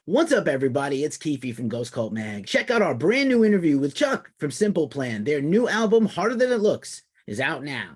What's up, everybody? It's Keefe from Ghost Cult Mag. Check out our brand new interview with Chuck from Simple Plan. Their new album, Harder Than It Looks, is out now.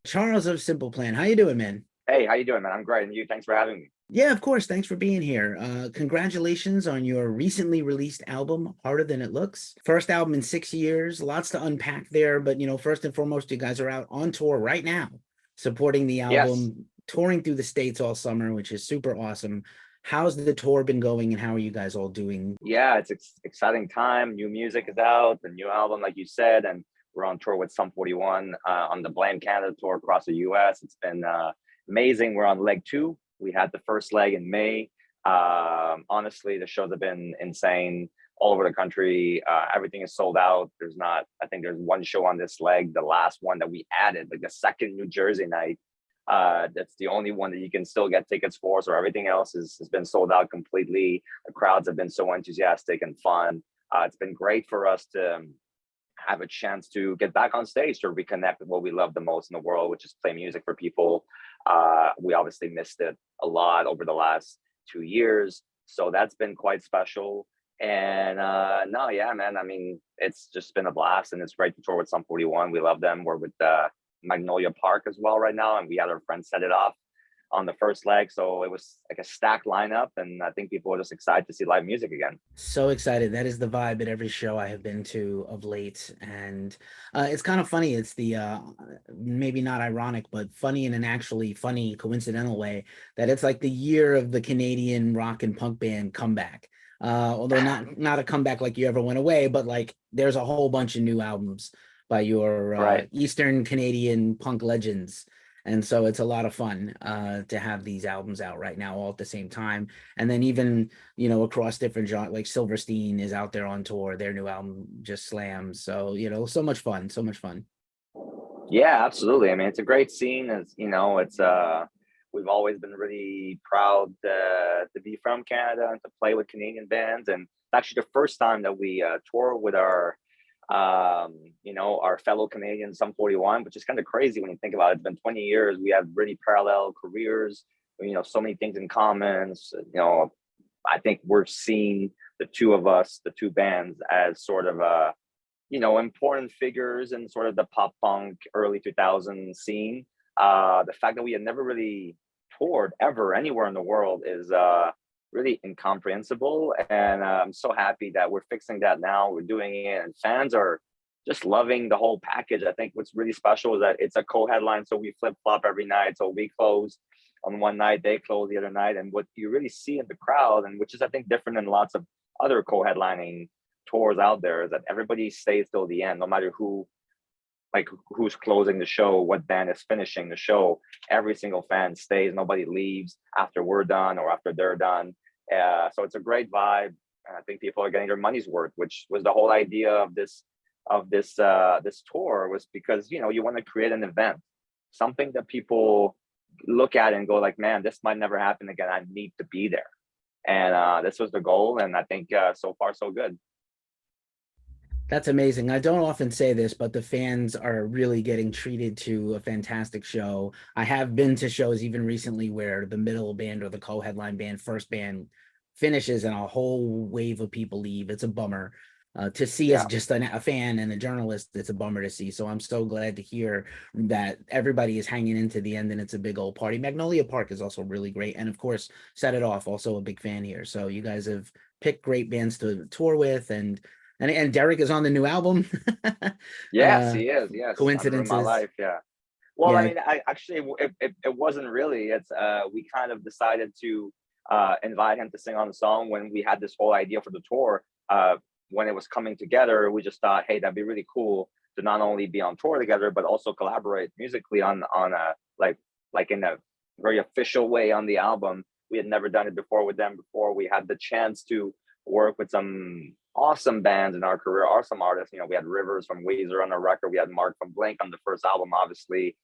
Charles of Simple Plan, how you doing, man? Hey, how you doing, man? I'm great, and you? Thanks for having me. Yeah, of course. Thanks for being here. Congratulations on your recently released album, Harder Than It Looks. First album in 6 years. Lots to unpack there, but first and foremost, you guys are out on tour right now, supporting the Yes, album, touring through the States all summer, which is super awesome. How's the tour been going and how are you guys all doing? yeah, it's exciting time. New music is out, the new album, like you said, and we're on tour with Sum 41 on the Blame Canada tour across the U.S. It's been amazing. We're on leg two. We had the first leg in May. Honestly, the shows have been insane all over the country. Everything is sold out. I think there's one show on this leg, the last one that we added, like the second New Jersey night. That's the only one that you can still get tickets for. So everything else has been sold out completely. The crowds have been so enthusiastic and fun. It's been great for us to have a chance to get back on stage to reconnect with what we love the most in the world, which is play music for people. We obviously missed it a lot over the last 2 years. So that's been quite special. And no, yeah, man. I mean, it's just been a blast, and it's great to tour with Sum 41. We love them. We're with Magnolia Park as well right now, and we had our friends set it off on the first leg, so it was like a stacked lineup, and I think people are just excited to see live music again. So excited. That is the vibe at every show I have been to of late. And it's kind of funny. It's the maybe not ironic, but funny in an actually funny, coincidental way that it's like the year of the Canadian rock and punk band comeback. Although not a comeback like you ever went away, but like there's a whole bunch of new albums by your Right. Eastern Canadian punk legends. And so it's a lot of fun to have these albums out right now all at the same time. And then even across different genres, like Silverstein is out there on tour. Their new album just slams. So, so much fun, so much fun. Yeah, absolutely. I mean, it's a great scene. It's we've always been really proud to be from Canada and to play with Canadian bands. And it's actually the first time that we tour with our fellow Canadians, Sum 41, which is kind of crazy when you think about it. It's been 20 years. We have really parallel careers, so many things in common. So, I think we're seeing the two of us, the two bands, as sort of important figures in sort of the pop punk early 2000s scene. The fact that we had never really toured ever anywhere in the world is really incomprehensible. And I'm so happy that we're fixing that now. We're doing it, and fans are just loving the whole package. I think what's really special is that it's a co-headline, so we flip flop every night. So we close on one night, they close the other night, and what you really see in the crowd, and which is I think different than lots of other co-headlining tours out there, is that everybody stays till the end, no matter who's closing the show, what band is finishing the show. Every single fan stays. Nobody leaves after we're done or after they're done. So it's a great vibe, and I think people are getting their money's worth, which was the whole idea of this tour, was because you want to create an event, something that people look at and go like, man, this might never happen again. I need to be there, and this was the goal, and I think so far so good. That's amazing. I don't often say this, but the fans are really getting treated to a fantastic show. I have been to shows even recently where the middle band or the co-headline band, first band finishes and a whole wave of people leave. It's a bummer. To see as Yeah. just a fan and a journalist, it's a bummer to see. So I'm so glad to hear that everybody is hanging into the end and it's a big old party. Magnolia Park is also really great. And of course, Set It Off, also a big fan here. So you guys have picked great bands to tour with, and Derek is on the new album. Yes, uh he is. Yes, I've ruined my Coincidences. life. Yeah. Well, I Yeah. mean, I actually, it wasn't really. It's we kind of decided to invite him to sing on the song when we had this whole idea for the tour. When it was coming together, we just thought, hey, that'd be really cool to not only be on tour together, but also collaborate musically on a like in a very official way on the album. We had never done it before with them before. We had the chance to work with some awesome bands in our career, awesome artists. We had Rivers from Weezer on the record. We had Mark from Blink on the first album, obviously.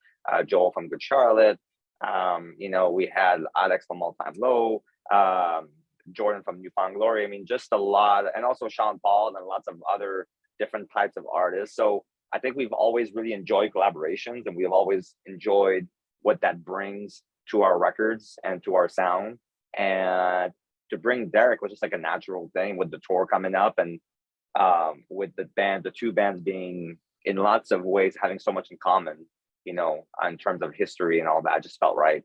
Joel from Good Charlotte. We had Alex from All Time Low. Jordan from New Found Glory. I mean, just a lot, and also Sean Paul and lots of other different types of artists. So I think we've always really enjoyed collaborations, and we've always enjoyed what that brings to our records and to our sound. And to bring Derek was just like a natural thing with the tour coming up, and with the two bands being in lots of ways having so much in common, in terms of history and all that. Just felt right.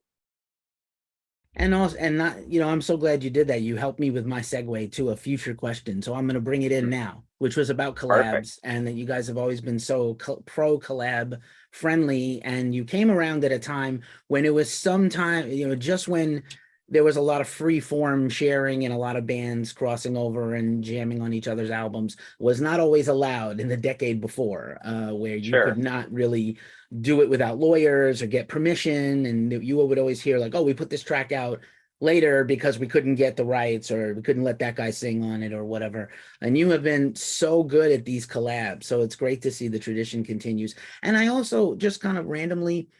And also, and not, you know, I'm so glad you did that. You helped me with my segue to a future question. So I'm going to bring it in Mhm. now, which was about Perfect. collabs, and that you guys have always been so pro collab friendly. And you came around at a time when it was sometime, you know, just when there was a lot of free form sharing and a lot of bands crossing over and jamming on each other's albums was not always allowed in the decade before, where you could Sure. not really do it without lawyers or get permission. And you would always hear like, oh, we put this track out later because we couldn't get the rights or we couldn't let that guy sing on it or whatever. And you have been so good at these collabs. So it's great to see the tradition continues. And I also just kind of randomly,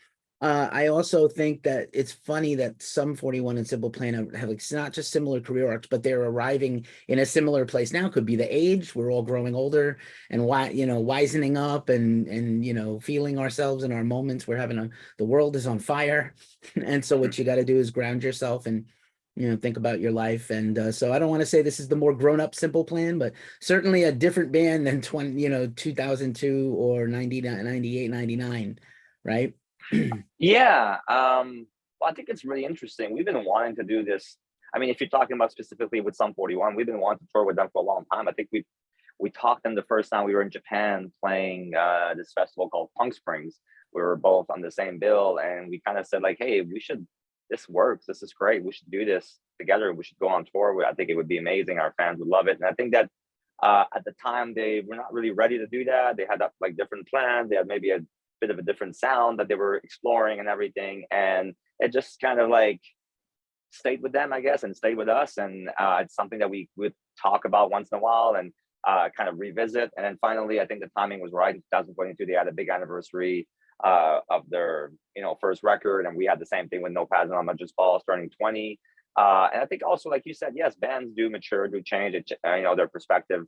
I also think that it's funny that some 41 and Simple Plan have like not just similar career arcs, but they're arriving in a similar place now. Could be the age, we're all growing older and why, you know, wisening up and you know, feeling ourselves in our moments. We're having the world is on fire. And so Mhm. what you got to do is ground yourself and you know, think about your life. And so I don't want to say this is the more grown-up Simple Plan, but certainly a different band than 20, you know, 2002 or 99, 98, 99, right? Yeah. Well, I think it's really interesting. We've been wanting to do this. I mean, if you're talking about specifically with Sum 41, we've been wanting to tour with them for a long time. I think we talked them the first time we were in Japan playing this festival called Punk Springs. We were both on the same bill, and we kind of said like, "Hey, we should. This works. This is great. We should do this together. We should go on tour. I think it would be amazing. Our fans would love it." And I think that at the time they were not really ready to do that. They had like different plans. They had maybe a bit of a different sound that they were exploring and everything, and it just kind of like stayed with them, I guess, and stayed with us. And it's something that we would talk about once in a while and kind of revisit. And then finally, I think the timing was right. In 2022, they had a big anniversary of their, first record, and we had the same thing with No Pads and Not Just Balls turning 20. And I think also, like you said, yes, bands do mature, do change. Their perspective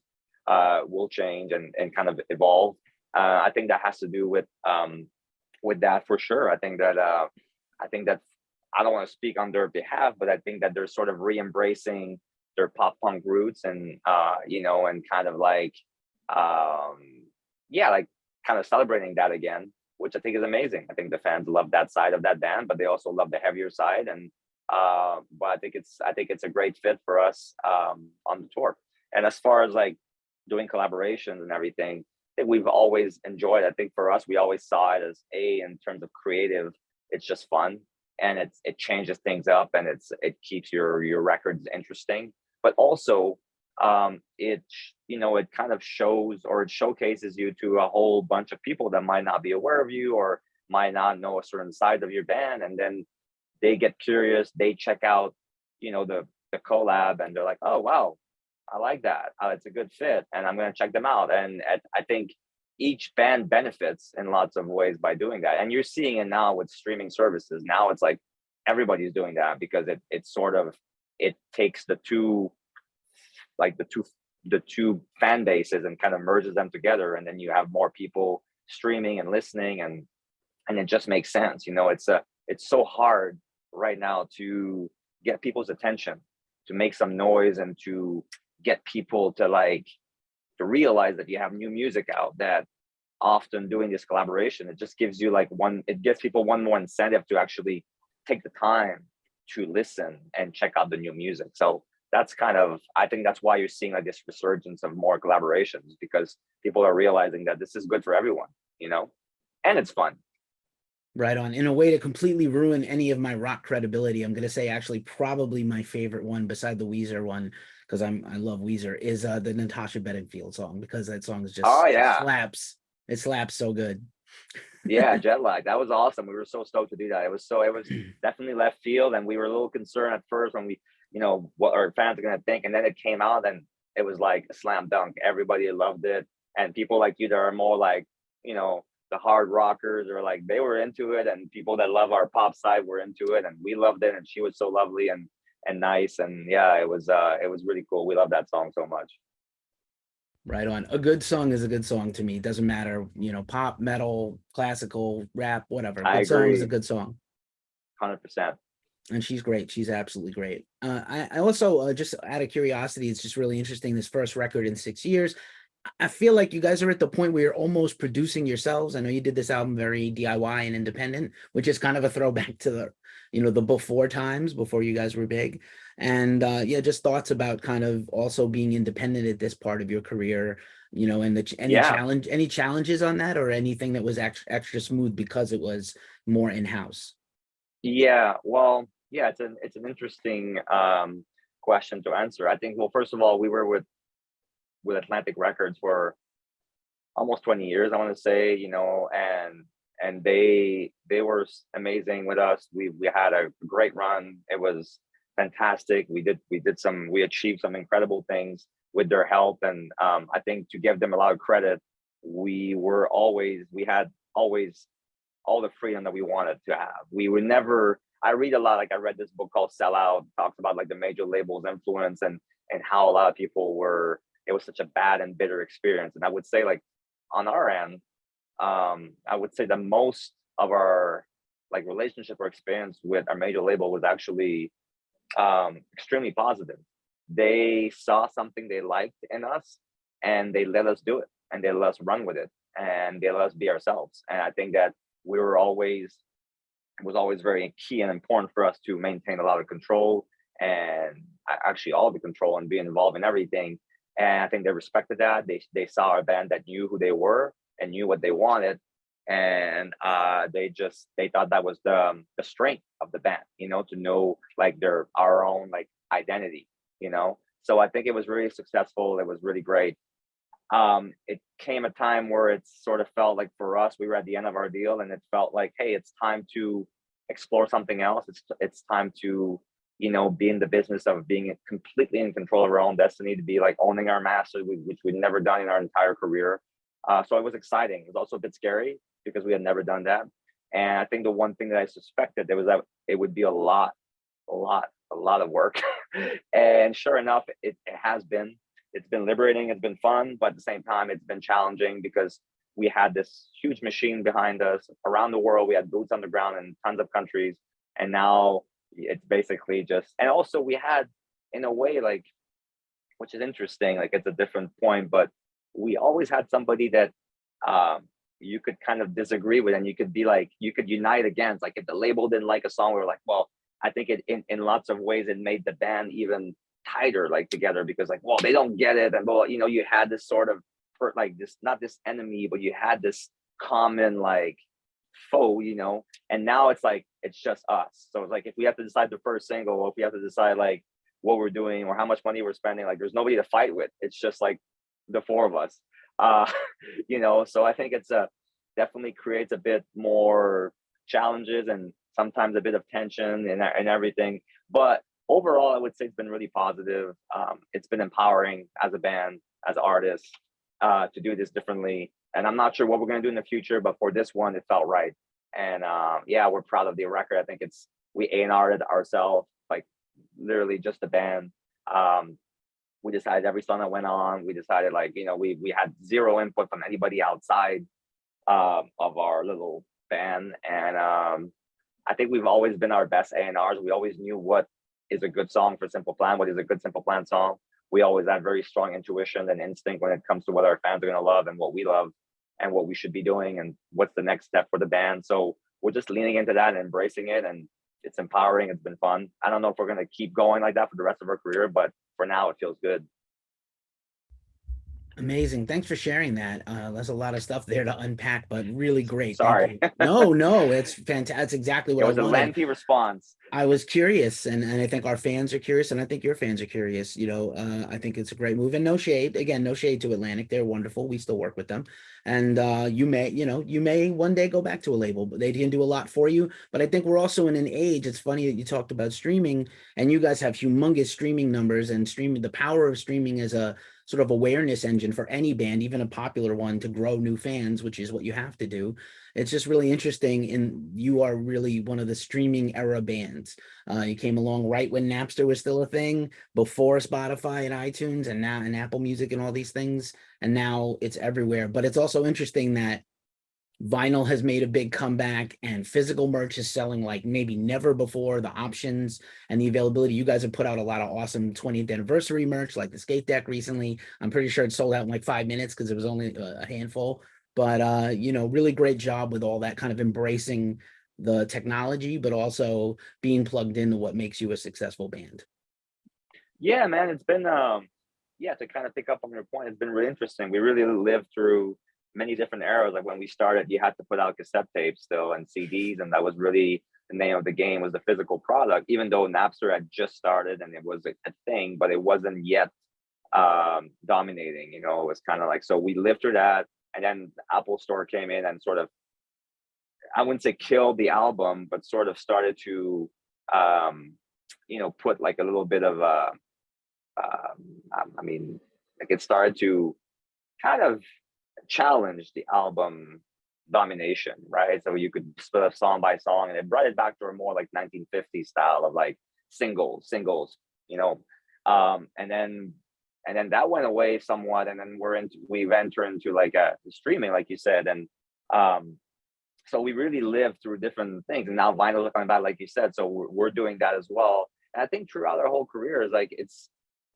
will change and kind of evolve. I think that has to do with that for sure. I think that I don't want to speak on their behalf, but I think that they're sort of re-embracing their pop punk roots and and kind of like um yeah, like kind of celebrating that again, which I think is amazing. I think the fans love that side of that band, but they also love the heavier side. And but I think it's a great fit for us on the tour. And as far as like doing collaborations and everything, I think we've always enjoyed. I think for us, we always saw it as in terms of creative, it's just fun, and it changes things up, and it keeps your records interesting. But also, it kind of shows, or it showcases you to a whole bunch of people that might not be aware of you or might not know a certain side of your band, and then they get curious, they check out, the collab, and they're like, oh wow, I like that. It's a good fit, and I'm going to check them out. And I think each band benefits in lots of ways by doing that. And you're seeing it now with streaming services. Now it's like everybody's doing that because it sort of it takes the two fan bases and kind of merges them together, and then you have more people streaming and listening, and it just makes sense. It's so hard right now to get people's attention, to make some noise, and to get people to realize that you have new music out. That often doing this collaboration, it just gives you it gives people one more incentive to actually take the time to listen and check out the new music. So that's I think that's why you're seeing like this resurgence of more collaborations, because people are realizing that this is good for everyone, and it's fun. Right on. In a way to completely ruin any of my rock credibility, I'm gonna say actually probably my favorite one beside the Weezer one, because I love Weezer, is the Natasha Bedingfield song, because that song is Oh just it yeah. slaps. It slaps so good. Yeah, jet lag. That was awesome. We were so stoked to do that. It was definitely left field, and we were a little concerned at first when what our fans are gonna think. And then it came out, and it was like a slam dunk. Everybody loved it. And people like you that are more like, the hard rockers, or like they were into it, and people that love our pop side were into it, and we loved it. And she was so lovely and nice. And yeah, it was really cool. We love that song so much. Right on. A good song is a good song to me. It doesn't matter, you know, pop, metal, classical, rap, whatever. A I good song is a agree, good song. 100%. And she's great. She's absolutely great. I also, just out of curiosity, it's just really interesting. This first record in 6 years. I feel like you guys are at the point where you're almost producing yourselves. I know you did this album very DIY and independent, which is kind of a throwback to the, you know, the before times before you guys were big. And yeah, just thoughts about kind of also being independent at this part of your career, you know, and Yeah, any challenges on that, or anything that was extra smooth because it was more in-house. yeah. Well, yeah, it's an interesting question to answer. I think, well, first of all, we were with Atlantic Records for almost 20 years, I want to say, and they were amazing with us. We had a great run. It was fantastic. We achieved some incredible things with their help, and I think, to give them a lot of credit, we had always all the freedom that we wanted to have. We were never. I read a lot. Like, I read this book called Sellout, talks about like the major labels influence, and how a lot of people were. It was such a bad and bitter experience. And I would say, like, on our end, I would say the most of our like relationship or experience with our major label was actually extremely positive. They saw something they liked in us, and they let us do it, and they let us run with it, and they let us be ourselves. And I think that we were always it was always very key and important for us to maintain a lot of control, and actually all the control, and be involved in everything. And I think they respected that. They saw a band that knew who they were and knew what they wanted, and they thought that was the strength of the band, to know like their our own like identity, So I think it was really successful. It was really great. It came a time where it sort of felt like, for us, we were at the end of our deal, and it felt like, hey, it's time to explore something else. It's time to, be in the business of being completely in control of our own destiny, to be like owning our master, which we'd never done in our entire career. So it was exciting. It was also a bit scary because we had never done that. And I think the one thing that I suspected there was that it would be a lot of work. And sure enough, it has been. It's been liberating, it's been fun, but at the same time, it's been challenging because we had this huge machine behind us around the world. We had boots on the ground in tons of countries. And now it's basically just, and also we had, in a way, like, which is interesting, like, it's a different point, but we always had somebody that you could kind of disagree with, and you could be like, you could unite against. Like, if the label didn't like a song, we were like, well, I think in lots of ways it made the band even tighter, like, together, because, like, well, they don't get it. And, well, you had this sort of, like, this, not this enemy, but you had this common like foe, and now it's like it's just us. So it's like, if we have to decide the first single, or if we have to decide like what we're doing or how much money we're spending, like, there's nobody to fight with. It's just like the four of us. uh so I think it's a definitely creates a bit more challenges, and sometimes a bit of tension and everything. But overall, I would say it's been really positive. It's been empowering as a band, as artists, to do this differently. And I'm not sure what we're going to do in the future, but for this one, it felt right. And yeah, we're proud of the record. I think we A&R'd ourselves, like, literally just the band. We decided every song that went on, we decided, like, we had zero input from anybody outside of our little band. And I think we've always been our best A&Rs. We always knew what is a good song for Simple Plan, what is a good Simple Plan song. We always had very strong intuition and instinct when it comes to what our fans are going to love and what we love and what we should be doing and what's the next step for the band. So we're just leaning into that and embracing it, and it's empowering. It's been fun. I don't know if we're going to keep going like that for the rest of our career, but for now, it feels good. Amazing. Thanks for sharing that. There's a lot of stuff there to unpack, but really great. Thank Sorry. you. No, no, it's fantastic. That's exactly It what I was a wanted. lengthy response. I was curious, and I think our fans are curious, and I think your fans are curious. I think it's a great move, and no shade. Again, no shade to Atlantic. They're wonderful. We still work with them, and you may one day go back to a label, but they didn't do a lot for you. But I think we're also in an age. It's funny that you talked about streaming, and you guys have humongous streaming numbers, and streaming. The power of streaming as a sort of awareness engine for any band, even a popular one, to grow new fans, which is what you have to do. it's just really interesting. And you are really one of the streaming era bands. You came along right when Napster was still a thing, before Spotify and iTunes, and now and Apple Music and all these things. And now it's everywhere. But it's also interesting that vinyl has made a big comeback and physical merch is selling like maybe never before. The options and the availability, you guys have put out a lot of awesome 20th anniversary merch, like the skate deck recently. I'm pretty sure it sold out in like 5 minutes because it was only a handful. But you know, really great job with all that, kind of embracing the technology but also being plugged into what makes you a successful band. Yeah, man, it's been yeah, to kind of pick up on your point, it's been really interesting. We really lived through many different eras. Like when we started, you had to put out cassette tapes still and CDs, and that was really the name of the game, was the physical product. Even though Napster had just started and it was a thing, but it wasn't yet dominating. You know, it was kind of like, so we lived through that, and then the Apple Store came in and sort of, I wouldn't say killed the album, but sort of started to you know, put like a little bit of I mean, like it started to kind of challenge the album domination, right? So you could split up song by song, and it brought it back to a more like 1950s style of like singles, you know. And then that went away somewhat, and then we've entered into like a streaming, like you said, and um, so we really lived through different things, and now vinyls are coming back, like you said. So we're doing that as well. And I think throughout our whole career is like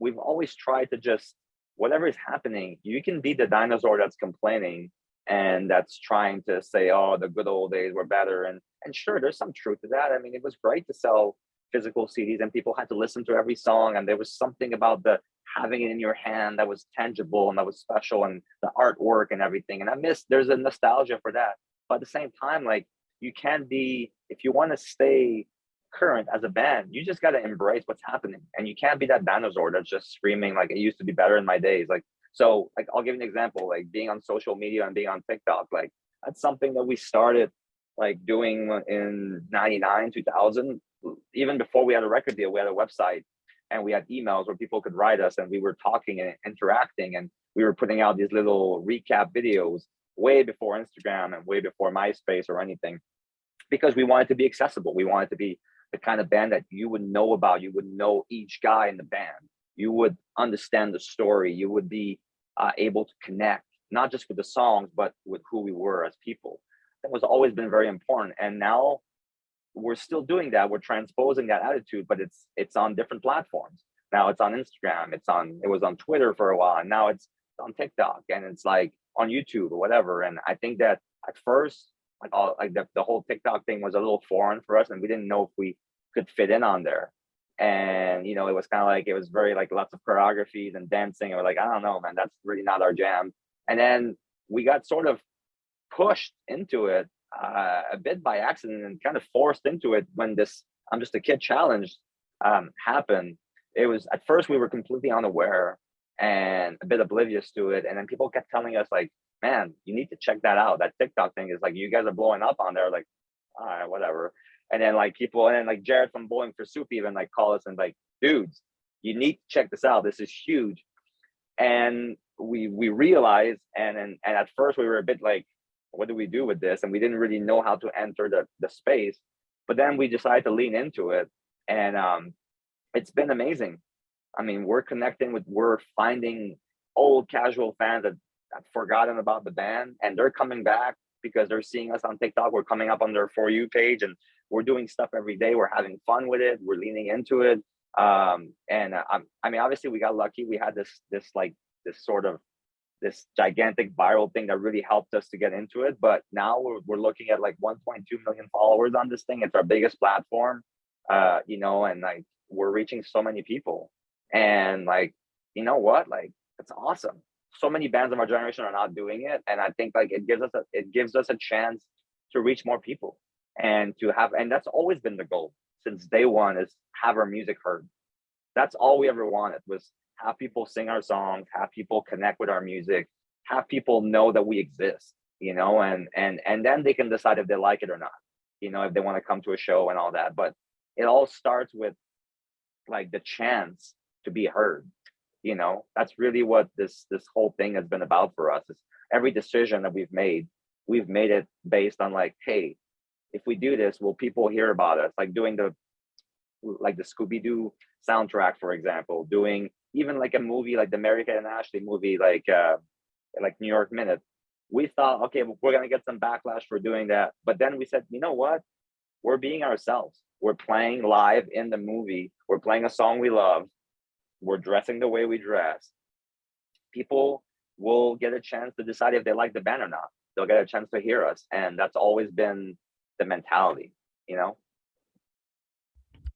we've always tried to just, whatever is happening, you can be the dinosaur that's complaining and that's trying to say, oh, the good old days were better. And sure, there's some truth to that. I mean, it was great to sell physical CDs and people had to listen to every song, and there was something about the having it in your hand that was tangible and that was special, and the artwork and everything. And there's a nostalgia for that. But at the same time, like, you can't be, if you want to stay current as a band, you just got to embrace what's happening, and you can't be that dinosaur that's just screaming like it used to be better in my days. Like, so like, I'll give you an example, like being on social media and being on TikTok, like that's something that we started like doing in 99 2000. Even before we had a record deal, we had a website and we had emails where people could write us, and we were talking and interacting, and we were putting out these little recap videos way before Instagram and way before MySpace or anything, because we wanted to be accessible. We wanted to be the kind of band that you would know about. You would know each guy in the band. You would understand the story. You would be able to connect, not just with the songs, but with who we were as people. That was always been very important. And now we're still doing that. We're transposing that attitude, but it's on different platforms. Now it's on Instagram. It was on Twitter for a while, and now it's on TikTok, and it's like on YouTube or whatever. And I think that at first, like the whole TikTok thing was a little foreign for us, and we didn't know if we could fit in on there. And you know, it was kind of like, it was very like lots of choreographies and dancing, and we're like, I don't know, man, that's really not our jam. And then we got sort of pushed into it a bit by accident, and kind of forced into it when this I'm Just a Kid challenge happened. It was, at first we were completely unaware and a bit oblivious to it, and then people kept telling us like, man, you need to check that out. That TikTok thing is like, you guys are blowing up on there. Like, all right, whatever. And then like people, and then like Jared from Bowling for Soup even like call us and like, dudes, you need to check this out. This is huge. And we realized, and at first we were a bit like, what do we do with this? And we didn't really know how to enter the space. But then we decided to lean into it, and it's been amazing. I mean, we're finding old casual fans that have forgotten about the band, and they're coming back because they're seeing us on TikTok. We're coming up on their For You page, and we're doing stuff every day. We're having fun with it. We're leaning into it. I mean, obviously we got lucky. We had this gigantic viral thing that really helped us to get into it. But now we're looking at like 1.2 million followers on this thing. It's our biggest platform, you know, and like we're reaching so many people. And like, you know what? Like, it's awesome. So many bands of our generation are not doing it, and I think like it gives us a chance to reach more people, and that's always been the goal since day one, is have our music heard. That's all we ever wanted, was have people sing our songs, have people connect with our music, have people know that we exist, you know, and then they can decide if they like it or not, you know, if they want to come to a show and all that. But it all starts with like the chance to be heard. You know, that's really what this whole thing has been about for us. Is every decision that we've made we've made it based on like, hey, if we do this, will people hear about us? Like doing the Scooby-Doo soundtrack, for example, doing even like a movie like the Mary Kate and Ashley movie, like New York Minute. We thought, okay, we're gonna get some backlash for doing that, but then we said, you know what? We're being ourselves. We're playing live in the movie. We're playing a song we love. We're dressing the way we dress. People will get a chance to decide if they like the band or not. They'll get a chance to hear us, and that's always been the mentality, you know.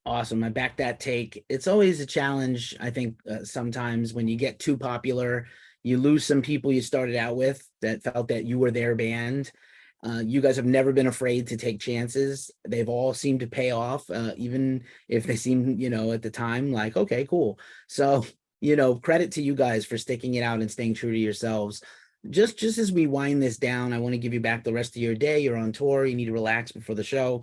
Awesome. I back that take. It's always a challenge, I think, sometimes when you get too popular, you lose some people you started out with that felt that you were their band. You guys have never been afraid to take chances. They've all seemed to pay off, even if they seem, at the time like, okay, cool. So, credit to you guys for sticking it out and staying true to yourselves. Just as we wind this down, I want to give you back the rest of your day. You're on tour. You need to relax before the show.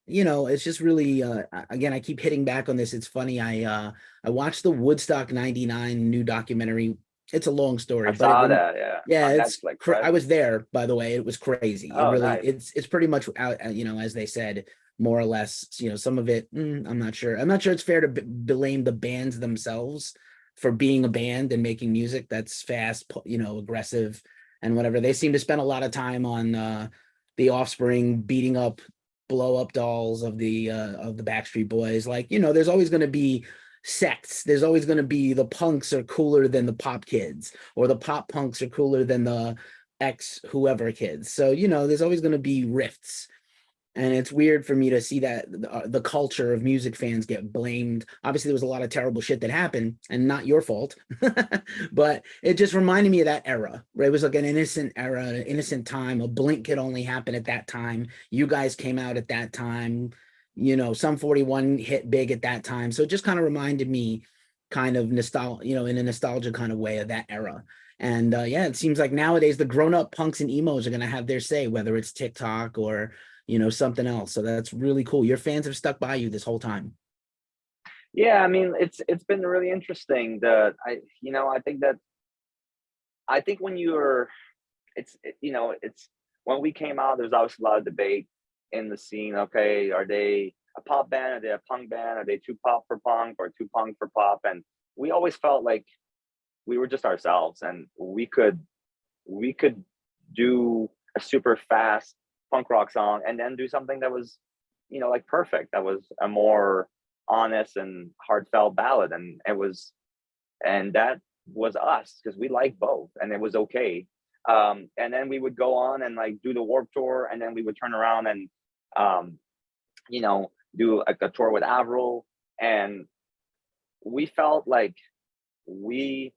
It's just really again, I keep hitting back on this. It's funny. I watched the Woodstock 99 new documentary. It's a long story, I but saw that, yeah, yeah, on Netflix, I right? was there, by the way. It was crazy. It Oh, really nice. it's pretty much out, as they said, more or less, some of it, I'm not sure. I'm not sure it's fair to blame the bands themselves for being a band and making music that's fast, aggressive and whatever. They seem to spend a lot of time on the Offspring beating up blow up dolls of the Backstreet Boys. Like, there's always going to be sects. There's always going to be the punks are cooler than the pop kids, or the pop punks are cooler than the ex whoever kids. So, there's always going to be rifts. And it's weird for me to see that the culture of music fans get blamed. Obviously, there was a lot of terrible shit that happened, and not your fault. But it just reminded me of that era, where it was like an innocent era, an innocent time. A blink could only happen at that time. You guys came out at that time. Sum 41 hit big at that time. So it just kind of reminded me, kind of nostalgia, in a nostalgia kind of way, of that era. And yeah, it seems like nowadays the grown-up punks and emos are going to have their say, whether it's TikTok or something else. So that's really cool. Your fans have stuck by you this whole time. Yeah, I mean, it's been really interesting. That I think when you're, it's when we came out, there's obviously a lot of debate in the scene. Okay, are they a pop band? Are they a punk band? Are they too pop for punk or too punk for pop? And we always felt like we were just ourselves, and we could do a super fast punk rock song and then do something that was, like perfect. That was a more honest and heartfelt ballad, and that was us because we like both, and it was okay. And then we would go on and like do the Warp Tour, and then we would turn around and um, do a tour with Avril, and we felt like we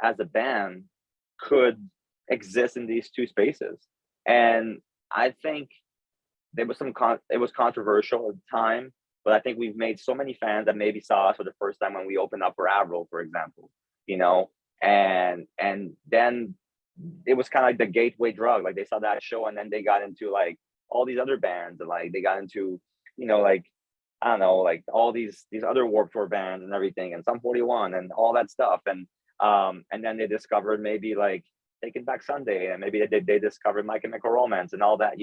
as a band could exist in these two spaces. And I think there was it was controversial at the time, but I think we've made so many fans that maybe saw us for the first time when we opened up for Avril, for example, you know, and then it was kind of like the gateway drug. Like they saw that show and then they got into like all these other bands, and like they got into, like I don't know, like all these other Warped Tour bands and everything, and Sum 41 and all that stuff. And then they discovered maybe like Taking Back Sunday, and maybe they discovered My Chemical Romance and all that,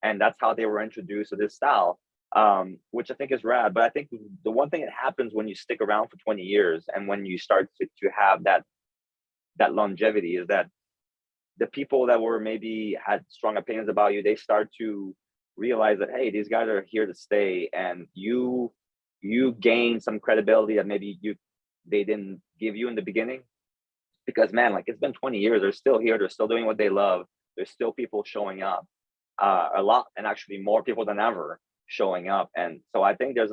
and that's how they were introduced to this style, which I think is rad. But I think the one thing that happens when you stick around for 20 years and when you start to have that longevity is that the people that were maybe had strong opinions about you, they start to realize that, hey, these guys are here to stay, and you gain some credibility that maybe they didn't give you in the beginning. Because man, like it's been 20 years, they're still here, they're still doing what they love, there's still people showing up, a lot, and actually more people than ever showing up. And so I think there's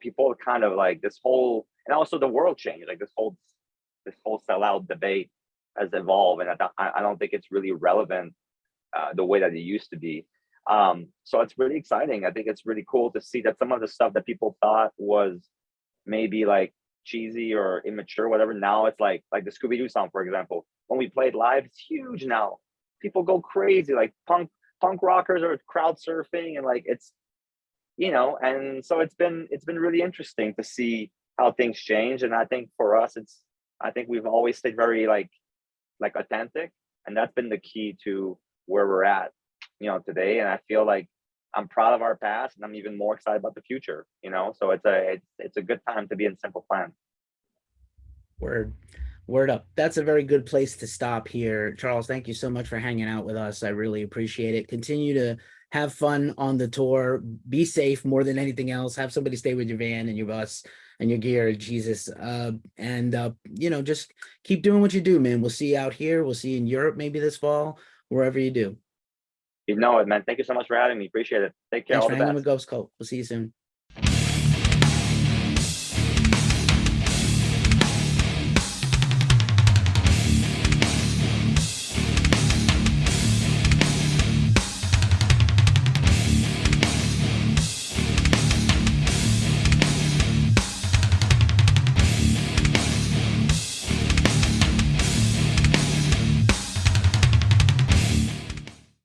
people kind of like this whole, and also the world changed, like this whole sellout debate has evolved, and I don't think it's really relevant the way that it used to be. So it's really exciting. I think it's really cool to see that some of the stuff that people thought was maybe like cheesy or immature, whatever. Now it's like the Scooby-Doo song, for example. When we played live, it's huge now. People go crazy, like punk rockers are crowd surfing, and like it's and so it's been really interesting to see how things change. And I think for us, I think we've always stayed very like authentic, and that's been the key to where we're at, today. And I feel like I'm proud of our past, and I'm even more excited about the future. So it's a good time to be in Simple Plan. Word. Word up. That's a very good place to stop here. Charles, thank you so much for hanging out with us. I really appreciate it. Continue to have fun on the tour. Be safe more than anything else. Have somebody stay with your van and your bus and your gear, Jesus. Just keep doing what you do, man. We'll see you out here. We'll see you in Europe maybe this fall, wherever you do. You know it, man. Thank you so much for having me. Appreciate it. Take care. Thanks All for the hanging best. with Ghost Coat. We'll see you soon.